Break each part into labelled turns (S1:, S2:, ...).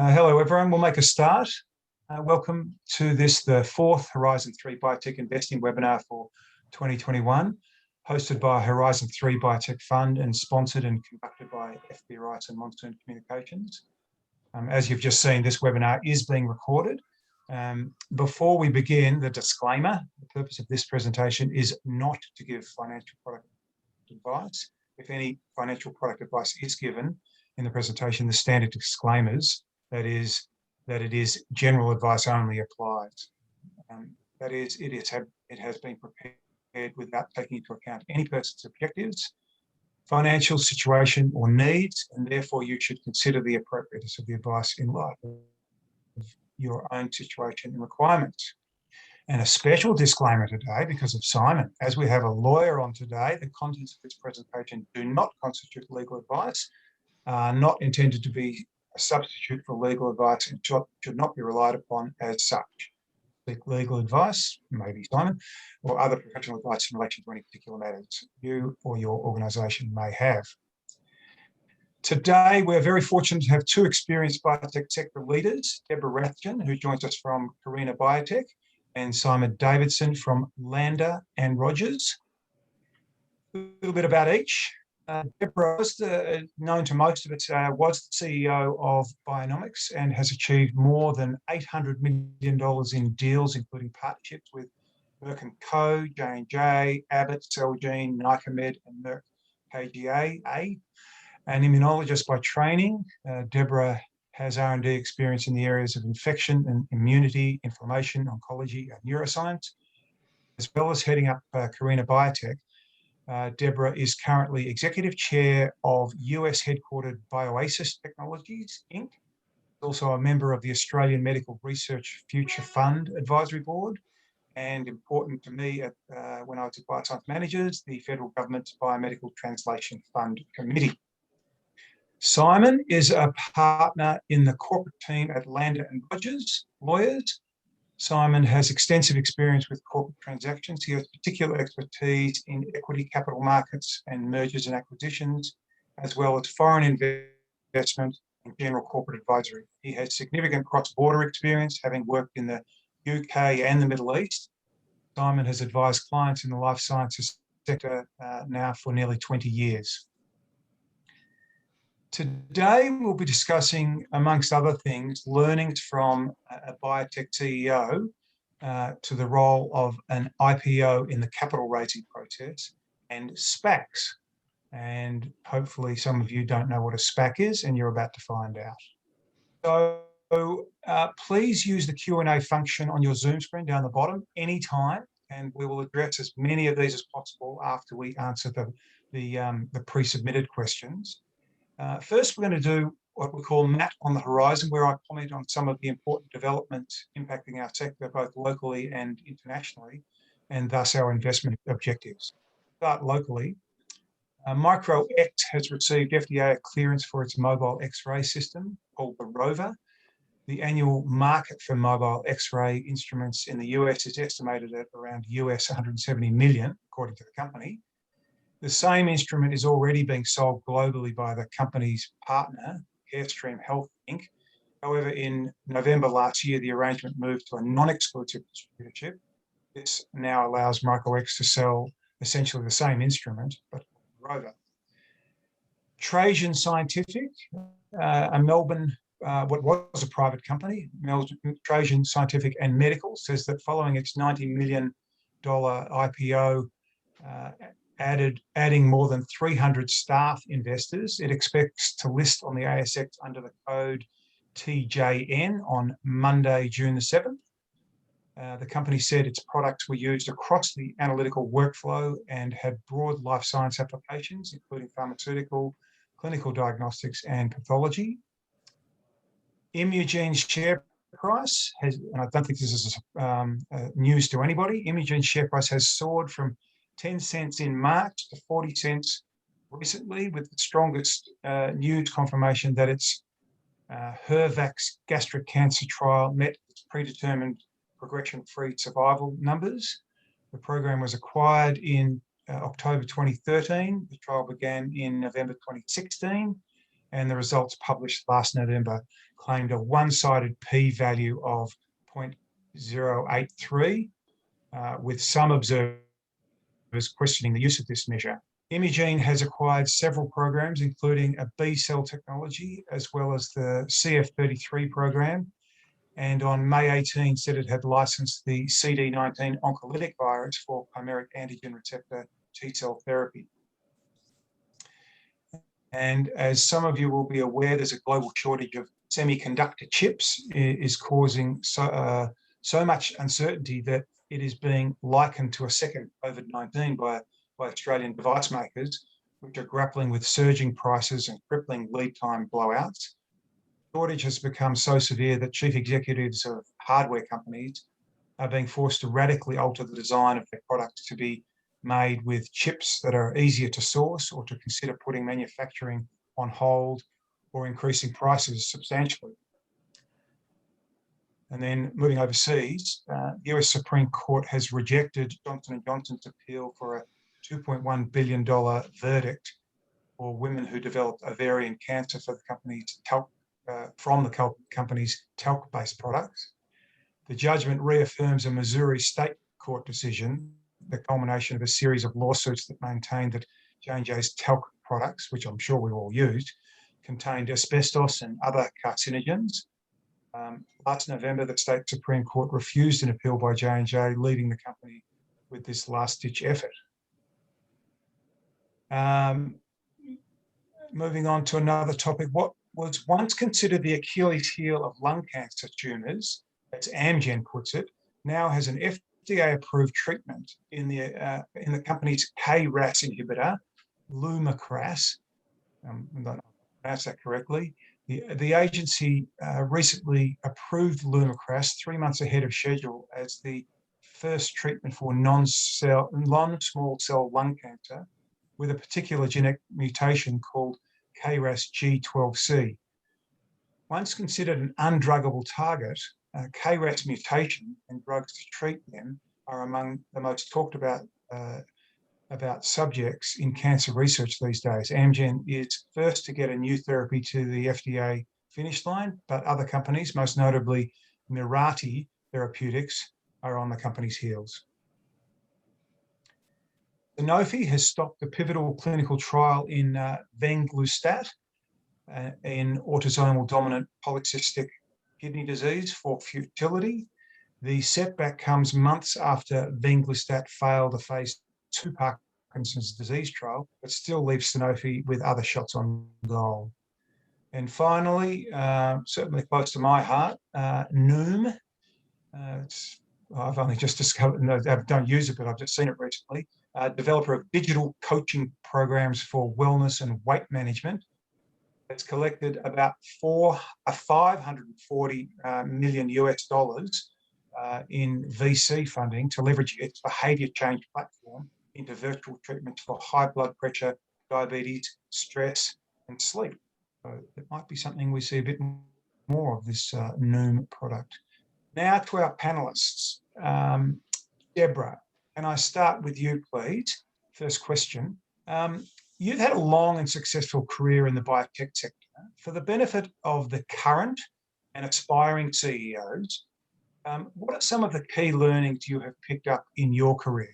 S1: Hello, everyone. We'll make a start. Welcome to the fourth Horizon 3 Biotech Investing webinar for 2021, hosted by Horizon 3 Biotech Fund and sponsored and conducted by FB Rights and Monsoon Communications. As you've just seen, this webinar is being recorded. Before we begin, the disclaimer: the purpose of this presentation is not to give financial product advice. If any financial product advice is given in the presentation, the standard disclaimers, that it is general advice only, applies. That is, it has been prepared without taking into account any person's objectives, financial situation or needs, and therefore you should consider the appropriateness of the advice in light of your own situation and requirements. And a special disclaimer today because of Simon. As we have a lawyer on today, the contents of this presentation do not constitute legal advice, are not intended to be a substitute for legal advice, and should not be relied upon as such. Seek legal advice, maybe Simon, or other professional advice in relation to any particular matters you or your organisation may have. Today, we're very fortunate to have two experienced biotech sector leaders, Deborah Rathjen, who joins us from Carina Biotech, and Simon Davidson from Lander and Rogers. A little bit about each. Deborah, known to most of us, was the CEO of Bionomics and has achieved more than $800 million in deals, including partnerships with Merck & Co, J&J, Abbott, Celgene, Nycomed, and Merck KGaA. An immunologist by training, Deborah has R&D experience in the areas of infection and immunity, inflammation, oncology, and neuroscience, as well as heading up Carina Biotech. Deborah is currently Executive Chair of US-headquartered Bioasis Technologies, Inc., also a member of the Australian Medical Research Future Fund Advisory Board, and important to me when I was at Bioscience Managers, the Federal Government's Biomedical Translation Fund Committee. Simon is a partner in the corporate team at Lander and Rogers Lawyers. Simon has extensive experience with corporate transactions. He has particular expertise in equity capital markets and mergers and acquisitions, as well as foreign investment and general corporate advisory. He has significant cross-border experience, having worked in the UK and the Middle East. Simon has advised clients in the life sciences sector now for nearly 20 years. Today, we'll be discussing, amongst other things, learnings from a biotech CEO to the role of an IPO in the capital raising process, and SPACs. And hopefully some of you don't know what a SPAC is, and you're about to find out. So please use the Q&A function on your Zoom screen down the bottom anytime, and we will address as many of these as possible after we answer the pre-submitted questions. First, we're going to do what we call Matt on the Horizon, where I comment on some of the important developments impacting our sector, both locally and internationally, and thus our investment objectives. Start locally. MicroX has received FDA clearance for its mobile X-ray system called the Rover. The annual market for mobile X-ray instruments in the US is estimated at around US 170 million, according to the company. The same instrument is already being sold globally by the company's partner, Carestream Health, Inc. However, in November last year, the arrangement moved to a non-exclusive distributorship. This now allows MicroX to sell essentially the same instrument, but Rover. Trajan Scientific, a Melbourne, what was a private company, Trajan Scientific and Medical, says that following its $90 million IPO, adding more than 300 staff investors, it expects to list on the ASX under the code TJN on Monday, June the 7th. The company said its products were used across the analytical workflow and had broad life science applications, including pharmaceutical, clinical diagnostics, and pathology. Imugene's share price has, and I don't think this is news to anybody, Imugene's share price has soared from 10 cents in March to 40 cents recently, with the strongest news confirmation that its HER-Vax gastric cancer trial met its predetermined progression-free survival numbers. The program was acquired in October 2013. The trial began in November 2016. and the results published last November claimed a one-sided p-value of 0.083, with some observers questioning the use of this measure. Imugene has acquired several programs, including a B-cell technology, as well as the CF33 program, and on May 18 said it had licensed the CD19 oncolytic virus for chimeric antigen receptor T-cell therapy. And as some of you will be aware, there's a global shortage of semiconductor chips is causing so much uncertainty that it is being likened to a second COVID-19 by Australian device makers, which are grappling with surging prices and crippling lead time blowouts. The shortage has become so severe that chief executives of hardware companies are being forced to radically alter the design of their products to be made with chips that are easier to source, or to consider putting manufacturing on hold or increasing prices substantially. And then moving overseas, the US Supreme Court has rejected Johnson & Johnson's appeal for a $2.1 billion verdict for women who developed ovarian cancer for the company's company's talc-based products. The judgment reaffirms a Missouri state court decision, the culmination of a series of lawsuits that maintained that J&J's talc products, which I'm sure we all used, contained asbestos and other carcinogens. Last November, the state Supreme Court refused an appeal by J&J, leaving the company with this last-ditch effort. Moving on to another topic, what was once considered the Achilles heel of lung cancer tumours, as Amgen puts it, now has an FDA-approved treatment in the company's KRAS inhibitor, Lumakras. I don't know if I pronounced that correctly. The agency recently approved Lumakras 3 months ahead of schedule as the first treatment for non-small cell lung cancer with a particular genetic mutation called KRAS G12C. Once considered an undruggable target, KRAS mutation and drugs to treat them are among the most talked about subjects in cancer research these days. Amgen is first to get a new therapy to the FDA finish line, but other companies, most notably Mirati Therapeutics, are on the company's heels. Sanofi has stopped the pivotal clinical trial in venglustat in autosomal dominant polycystic kidney disease for futility. The setback comes months after venglustat failed a phase 2 Parkinson's disease trial, but still leaves Sanofi with other shots on goal. And finally, certainly close to my heart, Noom. I've only just discovered, no, I don't use it, but I've just seen it recently. Developer of digital coaching programs for wellness and weight management. It's collected about 540 million US dollars in VC funding to leverage its behaviour change platform into virtual treatments for high blood pressure, diabetes, stress, and sleep. So it might be something we see a bit more of this Noom product. Now to our panelists. Deborah, can I start with you, please? First question. You've had a long and successful career in the biotech sector. For the benefit of the current and aspiring CEOs, what are some of the key learnings you have picked up in your career?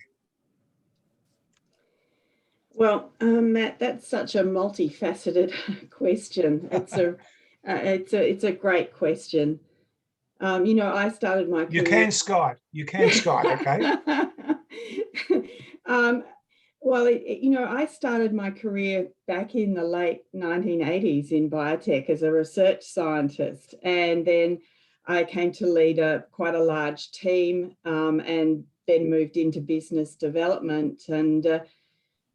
S2: Well, Matt, that's such a multifaceted question. It's a great question. You know, I started my career... You can Skype, okay? Well, you know, I started my career back in the late 1980s in biotech as a research scientist, and then I came to lead quite a large team, and then moved into business development. And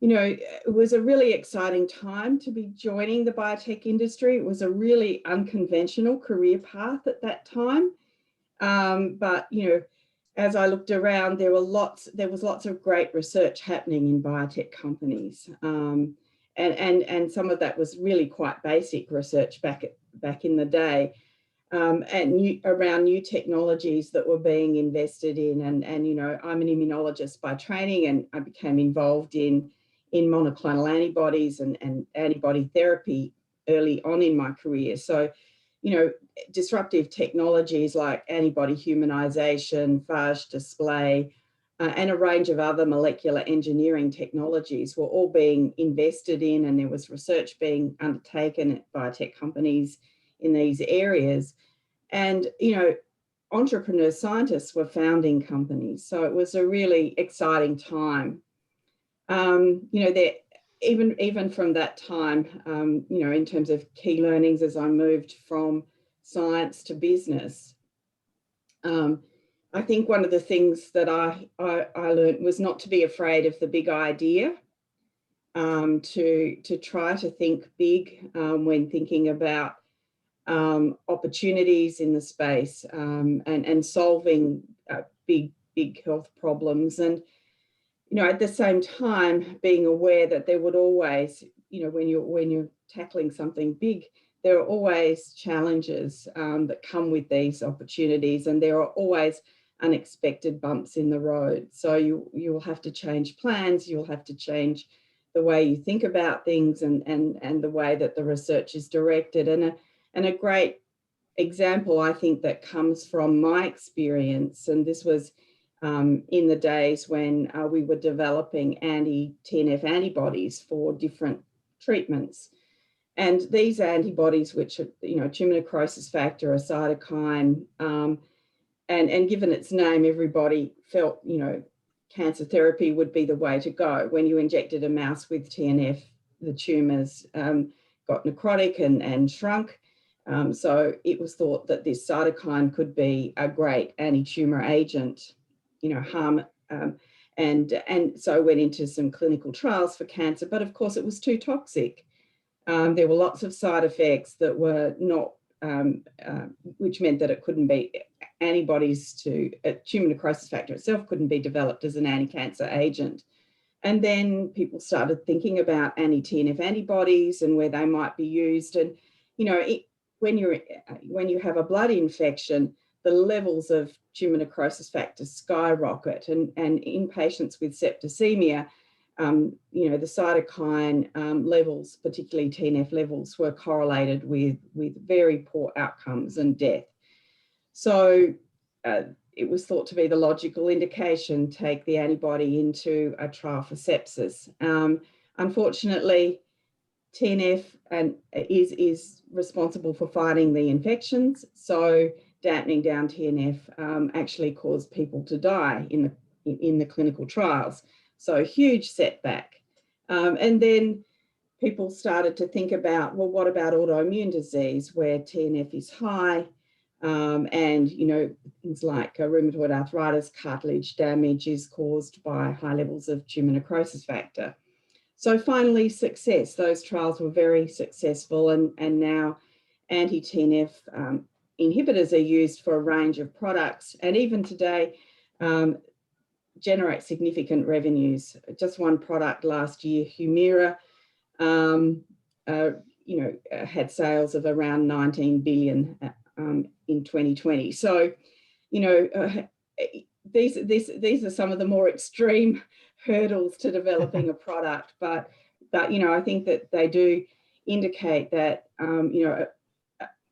S2: you know, it was a really exciting time to be joining the biotech industry. It was a really unconventional career path at that time. But, you know, as I looked around, there was lots of great research happening in biotech companies. And some of that was really quite basic research back in the day, around new technologies that were being invested in. And you know, I'm an immunologist by training, and I became involved in monoclonal antibodies and antibody therapy early on in my career. So, disruptive technologies like antibody humanization, phage display, and a range of other molecular engineering technologies were all being invested in, and there was research being undertaken at biotech companies in these areas. And, entrepreneur scientists were founding companies. So it was a really exciting time. Even from that time, in terms of key learnings as I moved from science to business, I think one of the things that I learned was not to be afraid of the big idea, to try to think big when thinking about opportunities in the space, and solving big health problems. And at the same time, being aware that there would always, when you're tackling something big, there are always challenges that come with these opportunities, and there are always unexpected bumps in the road. So you'll have to change plans, you'll have to change the way you think about things, and the way that the research is directed. And a great example, I think, that comes from my experience, and this was in the days when we were developing anti-TNF antibodies for different treatments. And these antibodies, which are, tumor necrosis factor, a cytokine, and given its name, everybody felt, cancer therapy would be the way to go. When you injected a mouse with TNF, the tumors got necrotic and shrunk. So it was thought that this cytokine could be a great anti-tumor agent, and so went into some clinical trials for cancer. But of course, it was too toxic. There were lots of side effects that were not, which meant that it couldn't be antibodies to tumor necrosis factor itself couldn't be developed as an anti-cancer agent. And then people started thinking about anti-TNF antibodies and where they might be used. And when you have a blood infection, the levels of tumor necrosis factor skyrocket, and in patients with septicemia, the cytokine levels, particularly TNF levels, were correlated with very poor outcomes and death. So it was thought to be the logical indication, take the antibody into a trial for sepsis. Unfortunately, TNF is responsible for fighting the infections. So dampening down TNF actually caused people to die in the clinical trials. So huge setback. And then people started to think about, well, what about autoimmune disease where TNF is high, and things like rheumatoid arthritis, cartilage damage is caused by high levels of tumor necrosis factor. So finally, success. Those trials were very successful, and now anti-TNF inhibitors are used for a range of products, and even today generate significant revenues. Just one product last year, Humira, had sales of around 19 billion in 2020. So, these are some of the more extreme hurdles to developing a product, but I think that they do indicate that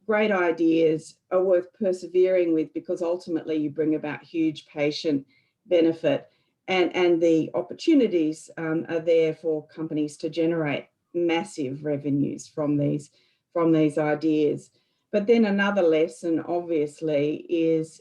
S2: great ideas are worth persevering with, because ultimately you bring about huge patient benefit, and the opportunities are there for companies to generate massive revenues from these ideas. But then another lesson, obviously, is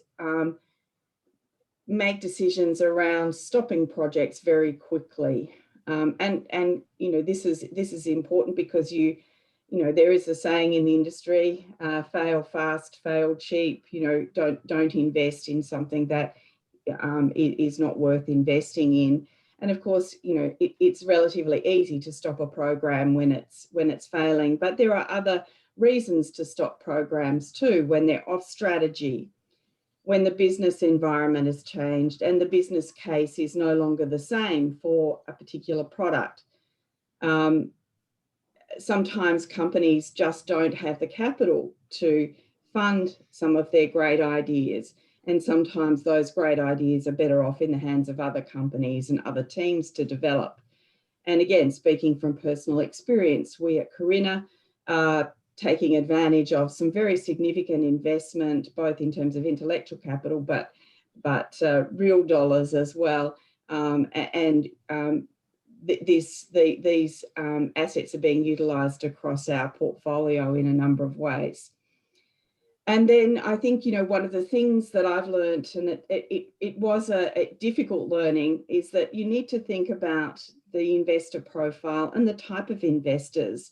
S2: make decisions around stopping projects very quickly. This is important because there is a saying in the industry, fail fast, fail cheap. Don't invest in something that is not worth investing in. And of course, it's relatively easy to stop a program when it's failing, but there are other reasons to stop programs too, when they're off strategy, when the business environment has changed and the business case is no longer the same for a particular product. Sometimes companies just don't have the capital to fund some of their great ideas. And sometimes those great ideas are better off in the hands of other companies and other teams to develop. And again, speaking from personal experience, we at Carina taking advantage of some very significant investment, both in terms of intellectual capital, but real dollars as well. These assets are being utilised across our portfolio in a number of ways. And then I think, you know, one of the things that I've learned, and it was a difficult learning, is that you need to think about the investor profile and the type of investors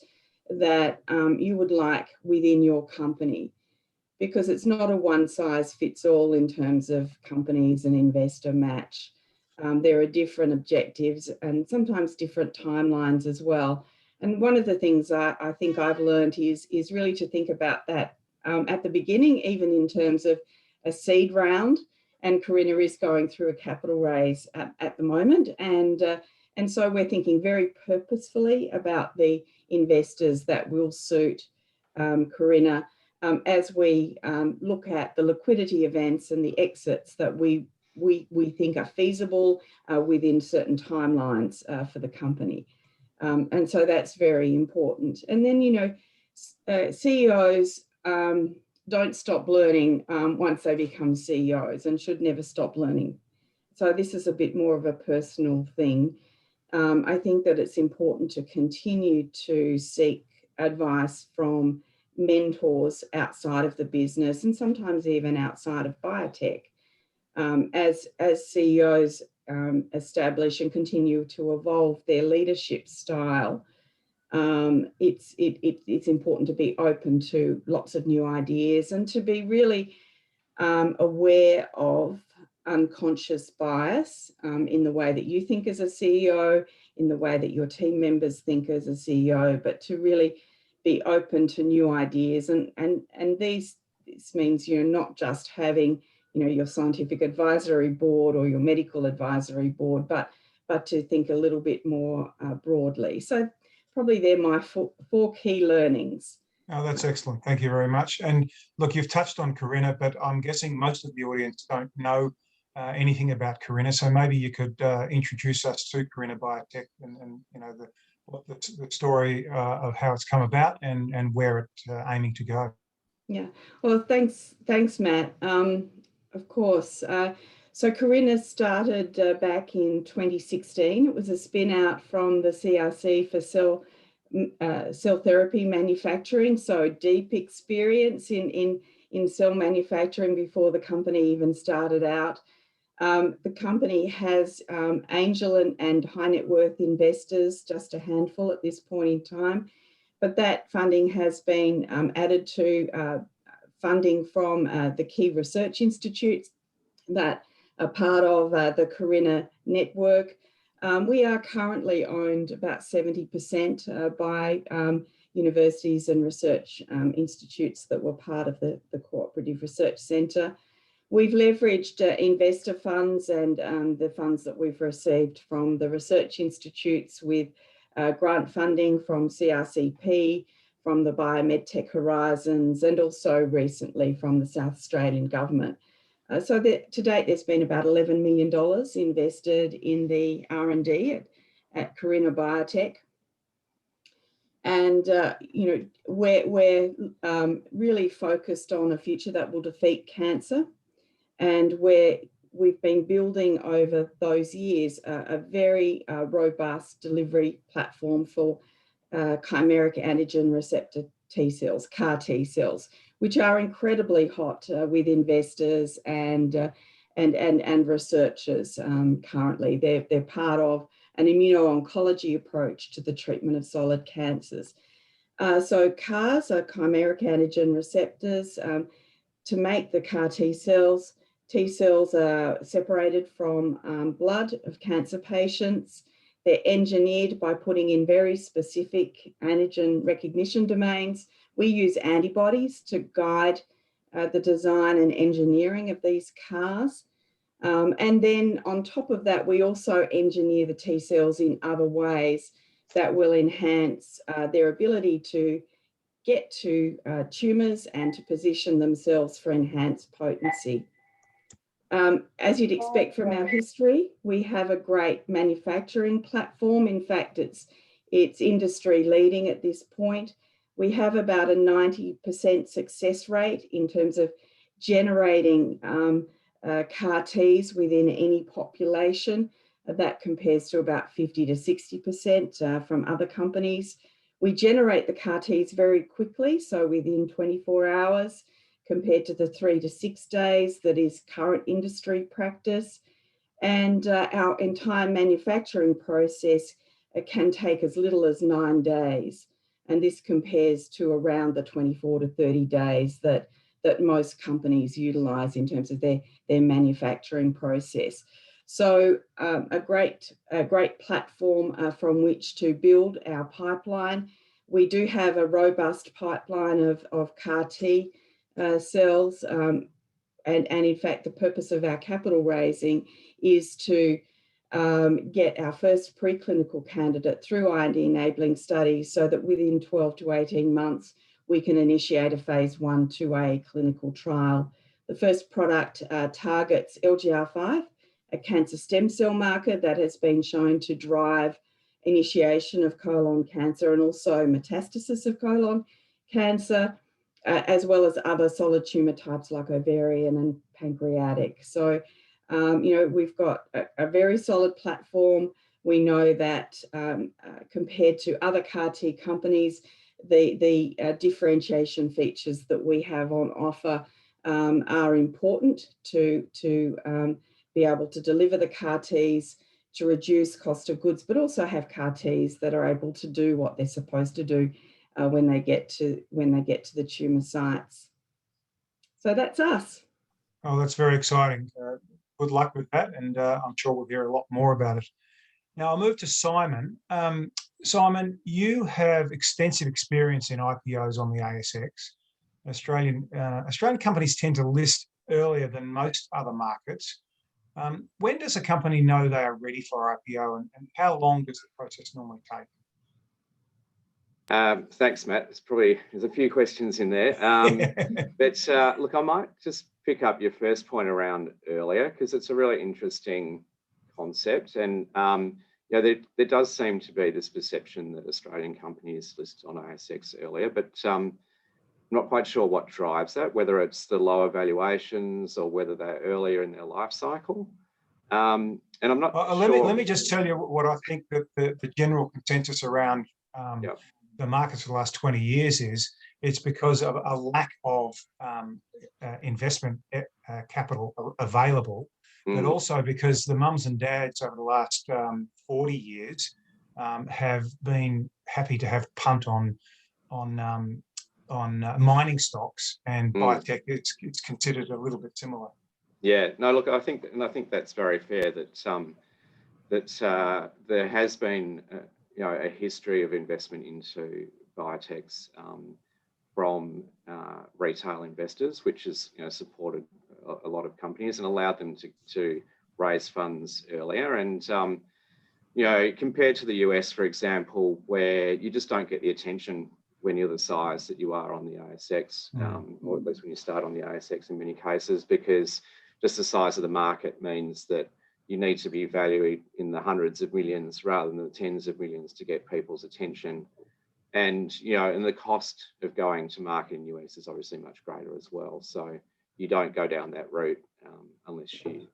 S2: that you would like within your company, because it's not a one size fits all in terms of companies and investor match. There are different objectives and sometimes different timelines as well. And one of the things I think I've learned is really to think about that at the beginning, even in terms of a seed round. And Carina is going through a capital raise at the moment. And so we're thinking very purposefully about the investors that will suit Carina as we look at the liquidity events and the exits that we think are feasible within certain timelines for the company. And so that's very important. And then, you know, CEOs don't stop learning once they become CEOs, and should never stop learning. So this is a bit more of a personal thing. I think that it's important to continue to seek advice from mentors outside of the business, and sometimes even outside of biotech. As CEOs establish and continue to evolve their leadership style, it's important to be open to lots of new ideas and to be really aware of unconscious bias in the way that you think as a CEO, in the way that your team members think as a CEO, but to really be open to new ideas. And this means, you know, not just having, you know, your scientific advisory board or your medical advisory board, but to think a little bit more broadly. So probably they're my four key learnings.
S1: Oh, that's excellent. Thank you very much. And look, you've touched on Carina, but I'm guessing most of the audience don't know anything about Carina. So maybe you could introduce us to Carina Biotech and you know, the story of how it's come about and where it's aiming to go.
S2: Yeah, well, thanks, Matt. Of course. So Carina started back in 2016. It was a spin out from the CRC for cell therapy manufacturing. So deep experience in cell manufacturing before the company even started out. The company has angel and high net worth investors, just a handful at this point in time. But that funding has been added to funding from the key research institutes that are part of the Carina network. We are currently owned about 70% by universities and research institutes that were part of the Cooperative Research Centre. We've leveraged investor funds and the funds that we've received from the research institutes with grant funding from CRCP, from the Biotech Horizons, and also recently from the South Australian Government. So to date, there's been about $11 million invested in the R&D at Carina Biotech. And, you know, we're really focused on a future that will defeat cancer. And we've been building over those years a very robust delivery platform for chimeric antigen receptor T cells, CAR T cells, which are incredibly hot with investors and researchers currently. They're part of an immuno-oncology approach to the treatment of solid cancers. So CARs are chimeric antigen receptors. To make the CAR T cells are separated from blood of cancer patients. They're engineered by putting in very specific antigen recognition domains. We use antibodies to guide the design and engineering of these CARs. And then on top of that, we also engineer the T cells in other ways that will enhance their ability to get to tumours and to position themselves for enhanced potency. As you'd expect from our history, we have a great manufacturing platform. In fact, it's industry leading at this point. We have about a 90% success rate in terms of generating CAR Ts within any population. That compares to about 50 to 60% from other companies. We generate the CAR Ts very quickly, so within 24 hours, compared to the 3 to 6 days that is current industry practice. And our entire manufacturing process can take as little as 9 days. And this compares to around the 24 to 30 days that most companies utilize in terms of their manufacturing process. So a great platform from which to build our pipeline. We do have a robust pipeline of CAR T cells. And in fact, the purpose of our capital raising is to get our first preclinical candidate through IND enabling studies so that within 12 to 18 months, we can initiate a phase 1/2A clinical trial. The first product targets LGR5, a cancer stem cell marker that has been shown to drive initiation of colon cancer and also metastasis of colon cancer, as well as other solid tumor types like ovarian and pancreatic. So, we've got a very solid platform. We know that compared to other CAR T companies, the differentiation features that we have on offer are important to be able to deliver the CAR Ts, to reduce cost of goods, but also have CAR Ts that are able to do what they're supposed to do when they get to the tumor sites. So that's us.
S1: Oh, that's very exciting. Good luck with that, and I'm sure we'll hear a lot more about it. Now I'll move to Simon. Simon, you have extensive experience in IPOs on the ASX. Australian companies tend to list earlier than most other markets. When does a company know they are ready for IPO, and how long does the process normally take?
S3: Thanks, Matt. There's a few questions in there. But look, I might just pick up your first point around earlier, because it's a really interesting concept. And there does seem to be this perception that Australian companies list on ASX earlier, but I'm not quite sure what drives that, whether it's the lower valuations or whether they're earlier in their life cycle. And I'm not sure.
S1: Let me just tell you what I think that the general consensus around the markets for the last 20 years is. It's because of a lack of investment capital available, but also because the mums and dads over the last 40 years have been happy to have punt on mining stocks, and biotech, it's considered a little bit similar.
S3: Yeah, no, look, I think that's very fair that there has been a history of investment into biotechs from retail investors, which has supported a lot of companies and allowed them to raise funds earlier. And compared to the US, for example, where you just don't get the attention when you're the size that you are on the ASX, or at least when you start on the ASX in many cases, because just the size of the market means that you need to be valued in the hundreds of millions rather than the tens of millions to get people's attention. And, and the cost of going to market in the US is obviously much greater as well. So you don't go down that route unless you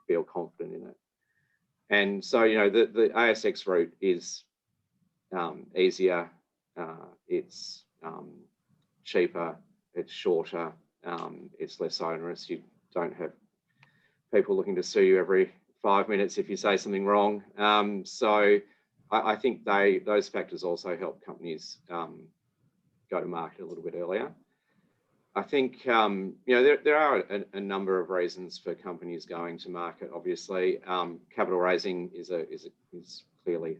S3: feel confident in it. And so, the ASX route is easier, it's cheaper, it's shorter, it's less onerous. You don't have people looking to sue you every 5 minutes if you say something wrong. So I think those factors also help companies go to market a little bit earlier. I think there are a number of reasons for companies going to market. Obviously, capital raising is clearly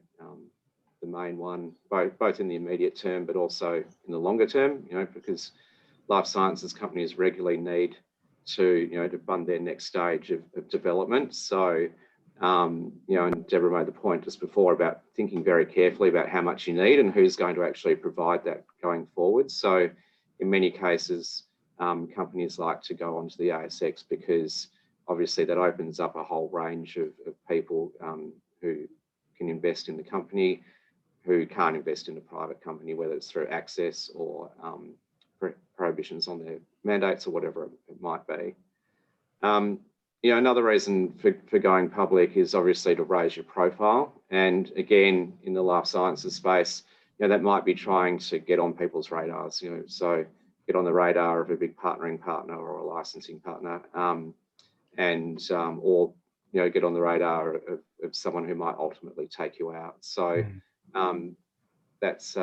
S3: the main one, both in the immediate term, but also in the longer term. Because life sciences companies regularly need to fund their next stage of development. So, and Deborah made the point just before about thinking very carefully about how much you need and who's going to actually provide that going forward. So in many cases, companies like to go onto the ASX because obviously that opens up a whole range of people who can invest in the company. who can't invest in a private company, whether it's through access or prohibitions on their mandates or whatever it might be. You know, another reason for going public is obviously to raise your profile. And again, in the life sciences space, you know, that might be trying to get on people's radars, you know, so get on the radar of a big partnering partner or a licensing partner, or, you know, get on the radar of someone who might ultimately take you out. So that's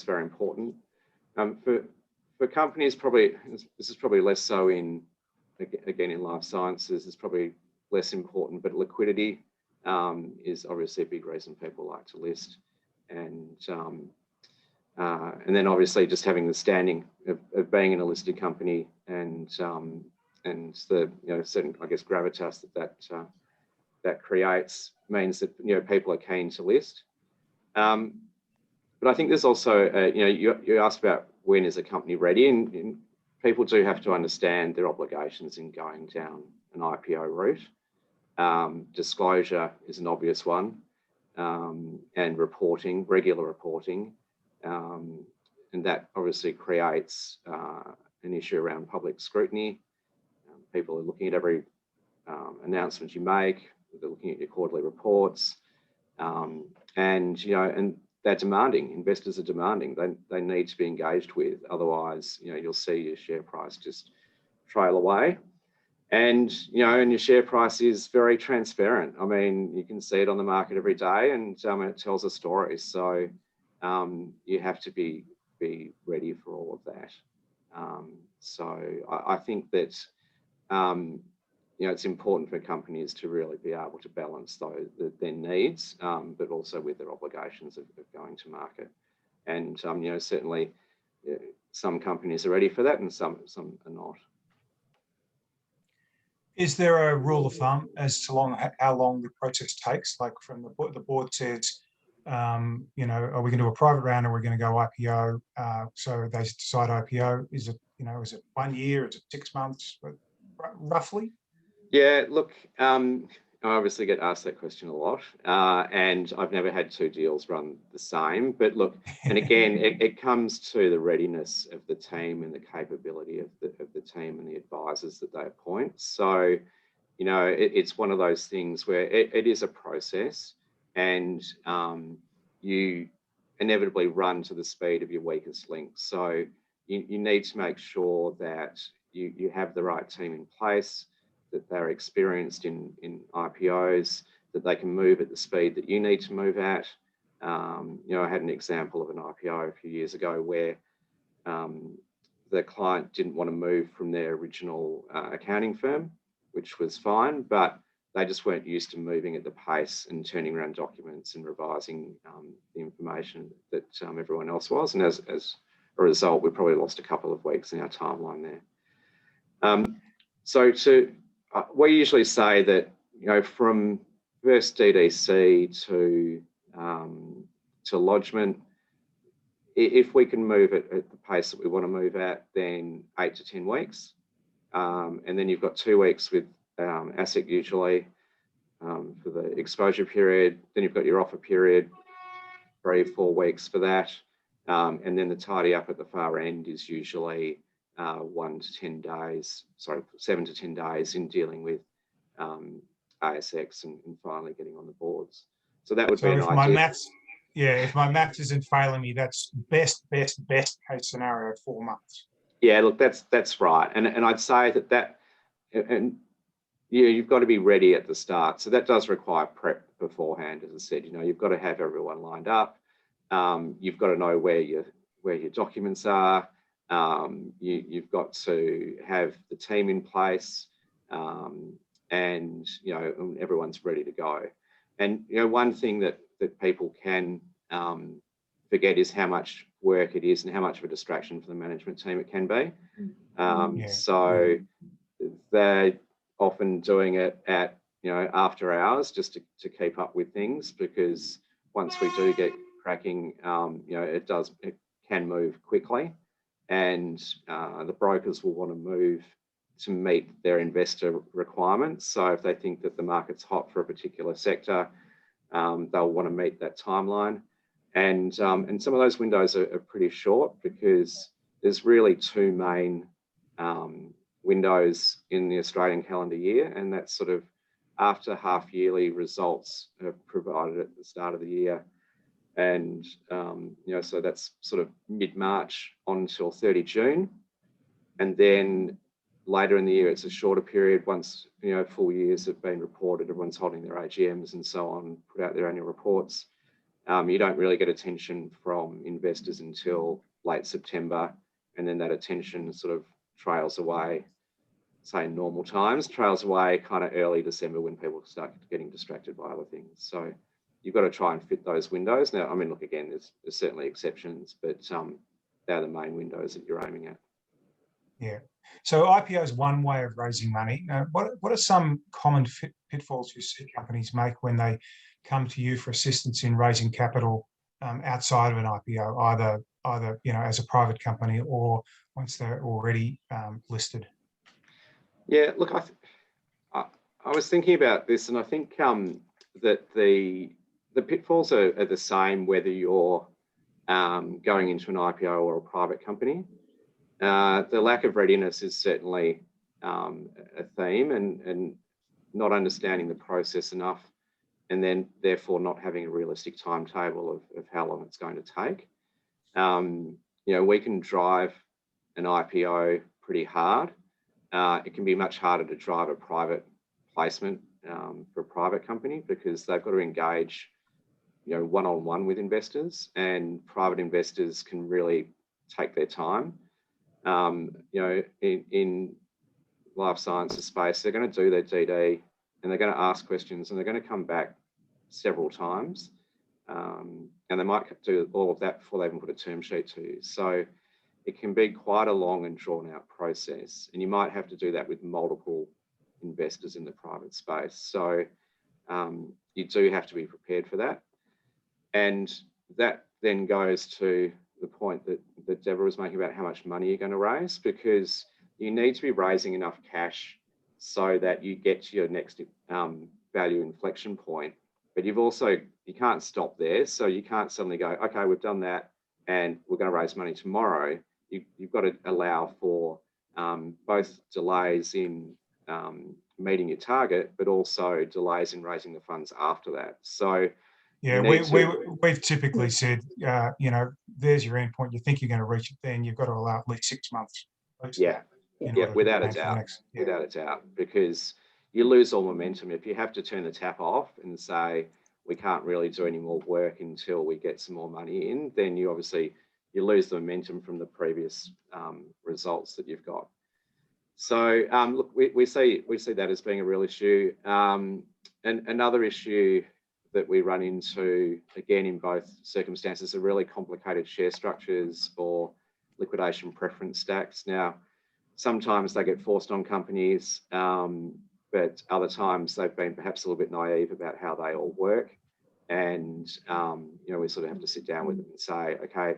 S3: very important. For companies, probably, this is probably less so in, again, in life sciences, it's probably less important, but liquidity is obviously a big reason people like to list. And then obviously just having the standing of being in a listed company and the, you know, certain, I guess, gravitas that creates means that, you know, people are keen to list. But I think there's also, you know, you asked about when is a company ready, and people do have to understand their obligations in going down an IPO route. Disclosure is an obvious one, and reporting, regular reporting, and that obviously creates an issue around public scrutiny. People are looking at every announcement you make. They're looking at your quarterly reports, and you know, and they're demanding. Investors are demanding. They need to be engaged with. Otherwise, you know, you'll see your share price just trail away. And you know, and your share price is very transparent. I mean, you can see it on the market every day, and it tells a story. So you have to be ready for all of that. So I think that you know, it's important for companies to really be able to balance their needs, but also with their obligations of going to market. And you know, certainly some companies are ready for that, and some are not.
S1: Is there a rule of thumb as to how long the process takes? Like from the board says, you know, are we going to do a private round or are we going to go IPO? So they decide IPO. Is it, you know, is it 1 year? Is it 6 months? Roughly?
S3: Yeah, look, I obviously get asked that question a lot, and I've never had two deals run the same. But look, and again, it comes to the readiness of the team and the capability of the team and the advisors that they appoint. So, you know, it's one of those things where it is a process, and you inevitably run to the speed of your weakest link. So you need to make sure that you have the right team in place, that they're experienced in IPOs, that they can move at the speed that you need to move at. You know, I had an example of an IPO a few years ago where the client didn't want to move from their original accounting firm, which was fine, but they just weren't used to moving at the pace and turning around documents and revising the information that everyone else was. And as a result, we probably lost a couple of weeks in our timeline there. So we usually say that, you know, from first DDC to lodgement, if we can move it at the pace that we want to move at, then 8 to 10 weeks. And then you've got 2 weeks with ASIC usually for the exposure period. Then you've got your offer period, 3 or 4 weeks for that. And then the tidy up at the far end is usually 1 to 10 days, sorry, 7 to 10 days in dealing with ASX and finally getting on the boards. So that would be an idea.
S1: If my maths isn't failing me, that's best case scenario, 4 months.
S3: Yeah, look, that's right. And I'd say that and yeah, you've got to be ready at the start. So that does require prep beforehand, as I said. You know, you've got to have everyone lined up. You've got to know where your documents are. You've got to have the team in place, and you know, everyone's ready to go. And you know, one thing that people can forget is how much work it is and how much of a distraction for the management team it can be. So they're often doing it at, you know, after hours just to keep up with things, because once we do get cracking, you know, it can move quickly, and the brokers will want to move to meet their investor requirements. So if they think that the market's hot for a particular sector, they'll want to meet that timeline. And some of those windows are pretty short because there's really two main windows in the Australian calendar year, and that's sort of after half yearly results are provided at the start of the year. And, so that's sort of mid-March on until 30 June. And then later in the year, it's a shorter period once, full years have been reported, everyone's holding their AGMs and so on, put out their annual reports. You don't really get attention from investors until late September. And then that attention sort of trails away, say in normal times, trails away kind of early December when people start getting distracted by other things. So you've got to try and fit those windows. Now, I mean, look, again, there's certainly exceptions, but they're the main windows that you're aiming at.
S1: Yeah. So IPO is one way of raising money. What are some common pitfalls you see companies make when they come to you for assistance in raising capital outside of an IPO, either as a private company or once they're already listed?
S3: Yeah, look, I was thinking about this, and I think that the pitfalls are the same whether you're going into an IPO or a private company. The lack of readiness is certainly a theme, and not understanding the process enough, and then therefore not having a realistic timetable of how long it's going to take. We can drive an IPO pretty hard. It can be much harder to drive a private placement for a private company because they've got to engage, one-on-one with investors, and private investors can really take their time. In life sciences space, they're going to do their DD and they're going to ask questions and they're going to come back several times. And they might do all of that before they even put a term sheet to you. So it can be quite a long and drawn out process. And you might have to do that with multiple investors in the private space. So you do have to be prepared for that. And that then goes to the point that Deborah was making about how much money you're going to raise, because you need to be raising enough cash so that you get to your next value inflection point. But you can't stop there. So you can't suddenly go, okay, we've done that and we're going to raise money tomorrow. You've got to allow for both delays in meeting your target, but also delays in raising the funds after that. So
S1: yeah, we've typically said, there's your endpoint. You think you're going to reach it, then you've got to allow at least 6 months.
S3: Yeah, without a doubt, because you lose all momentum. If you have to turn the tap off and say, we can't really do any more work until we get some more money in, then you lose the momentum from the previous results that you've got. So look, we see that as being a real issue. And another issue that we run into, again, in both circumstances, are really complicated share structures or liquidation preference stacks. Now, sometimes they get forced on companies, but other times they've been perhaps a little bit naive about how they all work. And, we sort of have to sit down with them and say, okay,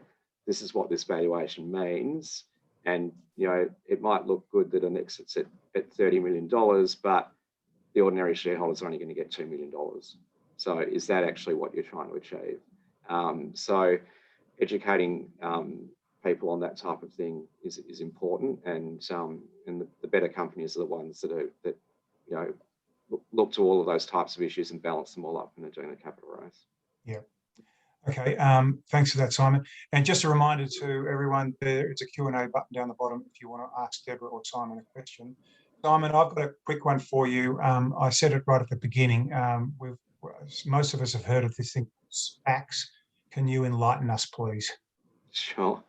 S3: this is what this valuation means. And, it might look good that an exit's at $30 million, but the ordinary shareholders are only going to get $2 million. So is that actually what you're trying to achieve? So educating people on that type of thing is important, and the better companies are the ones that look to all of those types of issues and balance them all up when they're doing the capital raise.
S1: Yeah. Okay. Thanks for that, Simon. And just a reminder to everyone, it's a Q&A button down the bottom if you want to ask Deborah or Simon a question. Simon, I've got a quick one for you. I said it right at the beginning. Most of us have heard of this thing, SPACs. Can you enlighten us, please?
S3: Sure.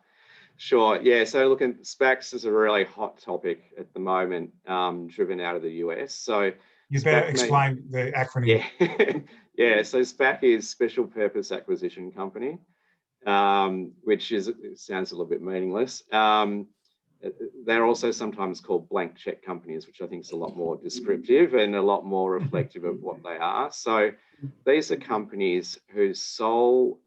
S3: Yeah. So looking, SPACs is a really hot topic at the moment, driven out of the US. So
S1: you better explain the acronym.
S3: Yeah. Yeah. So SPAC is Special Purpose Acquisition Company, which sounds a little bit meaningless. They're also sometimes called blank check companies, which I think is a lot more descriptive and a lot more reflective of what they are. So these are companies whose sole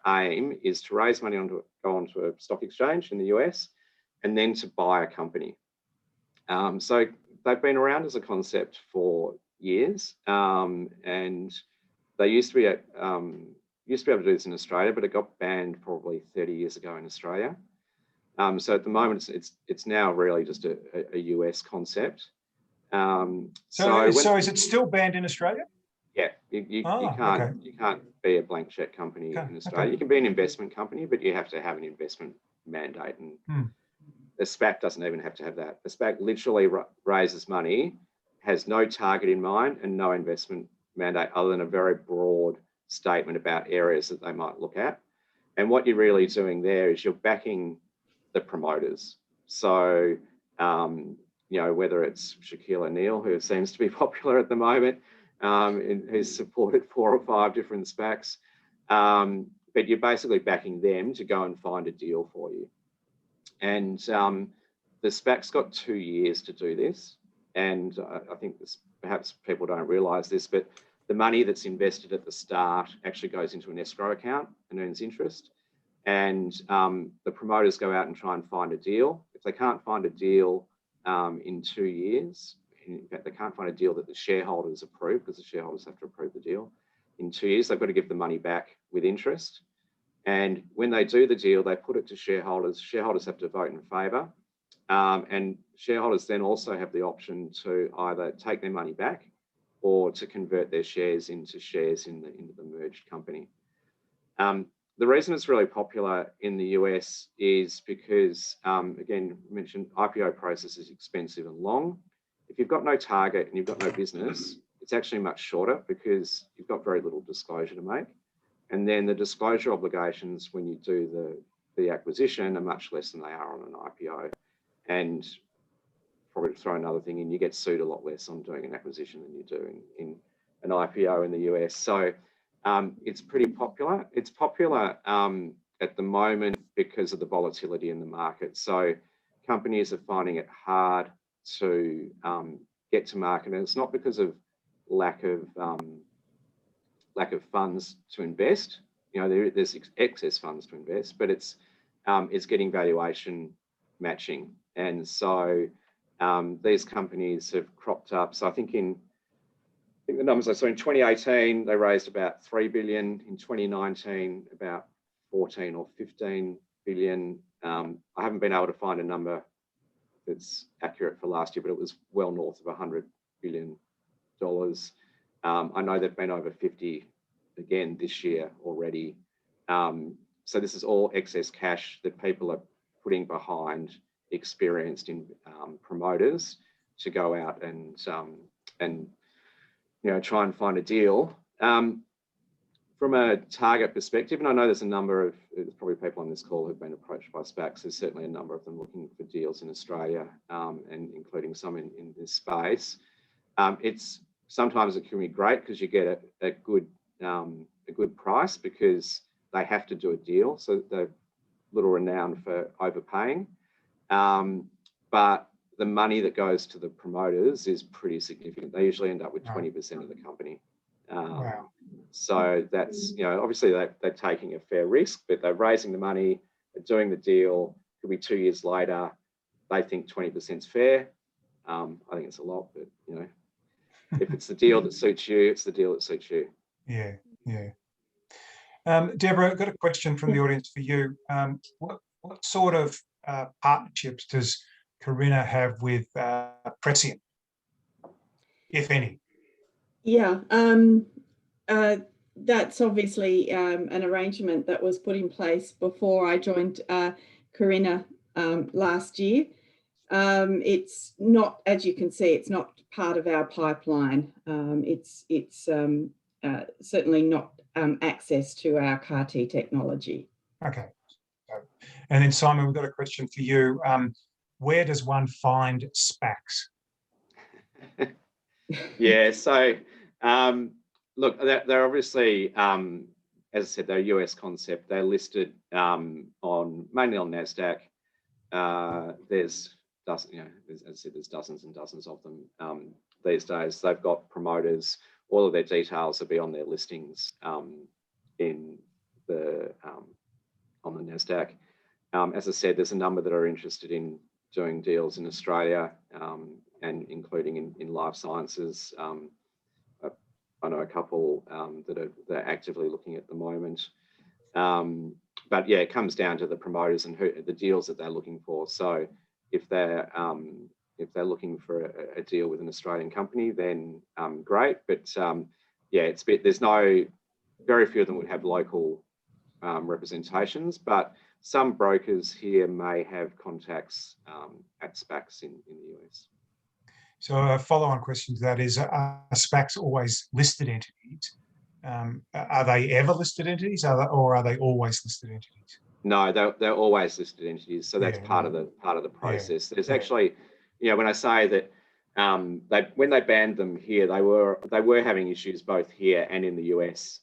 S3: aim is to raise money go onto a stock exchange in the US and then to buy a company. So they've been around as a concept for years, and they used to used to be able to do this in Australia, but it got banned probably 30 years ago in Australia. So at the moment, it's now really just a US concept.
S1: So is it still banned in Australia?
S3: Yeah, you can't be a blank check company in Australia.
S1: Okay.
S3: You can be an investment company, but you have to have an investment mandate, and the SPAC doesn't even have to have that. The SPAC literally raises money, has no target in mind, and no investment mandate other than a very broad statement about areas that they might look at. And what you're really doing there is you're backing the promoters. So, whether it's Shaquille O'Neal, who seems to be popular at the moment, and who's supported 4 or 5 different SPACs, but you're basically backing them to go and find a deal for you. And the SPAC's got 2 years to do this. And I think perhaps people don't realise this, but the money that's invested at the start actually goes into an escrow account and earns interest. And the promoters go out and try and find a deal. If they can't find a deal in 2 years, in fact, they can't find a deal that the shareholders approve, because the shareholders have to approve the deal. In 2 years, they've got to give the money back with interest. And when they do the deal, they put it to shareholders. Shareholders have to vote in favour. And shareholders then also have the option to either take their money back or to convert their shares into shares into the merged company. The reason it's really popular in the US is because, again, I mentioned IPO process is expensive and long. If you've got no target and you've got no business, it's actually much shorter because you've got very little disclosure to make. And then the disclosure obligations when you do the acquisition are much less than they are on an IPO. And probably to throw another thing in, you get sued a lot less on doing an acquisition than you do in an IPO in the US. So it's pretty popular. It's popular at the moment because of the volatility in the market. So companies are finding it hard to get to market, and it's not because of lack of funds to invest. There's excess funds to invest, but it's getting valuation matching. And so these companies have cropped up. So I think the numbers I saw in 2018, they raised about 3 billion. In 2019, about 14 or 15 billion. I haven't been able to find a number that's accurate for last year, but it was well north of $100 billion. I know they've been over 50 again this year already. So this is all excess cash that people are putting behind experienced promoters to go out and try and find a deal. From a target perspective, and I know there's probably people on this call who've been approached by SPACs. There's certainly a number of them looking for deals in Australia, and including some in this space. Sometimes it can be great because you get a good price because they have to do a deal, so they're a little renowned for overpaying. But the money that goes to the promoters is pretty significant. They usually end up with 20% of the company.
S1: Wow.
S3: So that's, obviously they're taking a fair risk, but they're raising the money, they're doing the deal. Could be 2 years later, they think 20% is fair. I think it's a lot, but if it's the deal that suits you, it's the deal that suits you.
S1: Yeah. Deborah, I've got a question from the audience for you. What sort of partnerships does Carina have with Prescient, if any?
S2: Yeah, that's obviously an arrangement that was put in place before I joined Carina last year. It's not, as you can see, it's not part of our pipeline. It's certainly not access to our CAR-T technology.
S1: Okay. And then Simon, we've got a question for you. Where does one find SPACs?
S3: Yeah, so look, they're obviously, as I said, they're a US concept. They're listed mainly on NASDAQ. There's dozens and dozens of them these days. They've got promoters. All of their details will be on their listings on the NASDAQ. As I said, there's a number that are interested in doing deals in Australia and including in life sciences. I know a couple that are actively looking at the moment. But yeah, it comes down to the promoters and the deals that they're looking for. So if they're looking for a deal with an Australian company, then great. But yeah, there's very few of them would have local representations, but some brokers here may have contacts at SPACs in the US.
S1: So a follow-on question to that is, are SPACs always listed entities? Are they ever listed entities, or are they always listed entities?
S3: No, they're always listed entities. So that's part of the process. There's actually, when I say that when they banned them here, they were having issues both here and in the US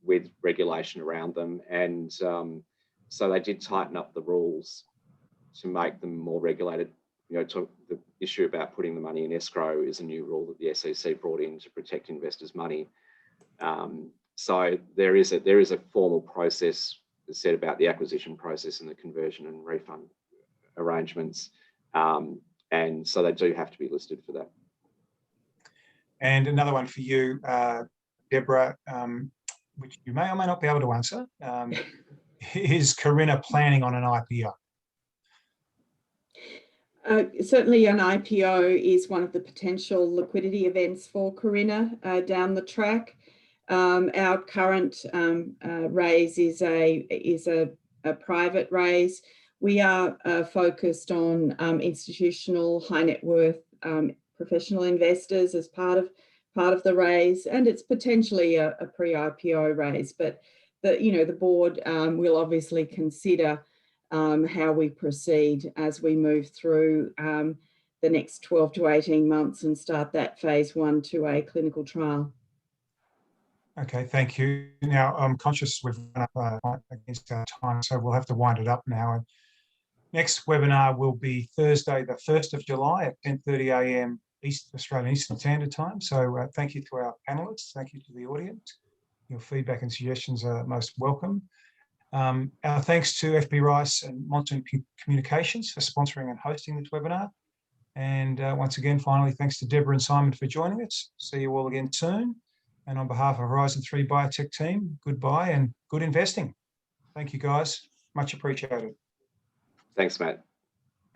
S3: with regulation around them, and so they did tighten up the rules to make them more regulated. To the issue about putting the money in escrow is a new rule that the SEC brought in to protect investors' money. So there is a formal process said about the acquisition process and the conversion and refund arrangements, and so they do have to be listed for that.
S1: And another one for you, Deborah, which you may or may not be able to answer. Is Carina planning on an IPO?
S2: Certainly an IPO is one of the potential liquidity events for Carina down the track. Our current raise is a private raise. We are focused on institutional high net worth professional investors as part of the raise, and it's potentially a pre-IPO raise. But the board will obviously consider how we proceed as we move through the next 12 to 18 months and start that phase 1/2A clinical trial.
S1: Okay, thank you. Now, I'm conscious we've run up against our time, so we'll have to wind it up now. Next webinar will be Thursday, the 1st of July at 10:30 a.m. Australian Eastern Standard Time. So thank you to our panelists. Thank you to the audience. Your feedback and suggestions are most welcome. Our thanks to FB Rice and Monsoon Communications for sponsoring and hosting this webinar. And once again, finally, thanks to Deborah and Simon for joining us. See you all again soon. And on behalf of Horizon 3 Biotech team, goodbye and good investing. Thank you, guys. Much appreciated.
S3: Thanks, Matt.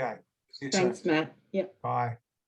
S1: Okay. See you
S2: Thanks,
S1: soon.
S2: Matt. Yep.
S1: Bye.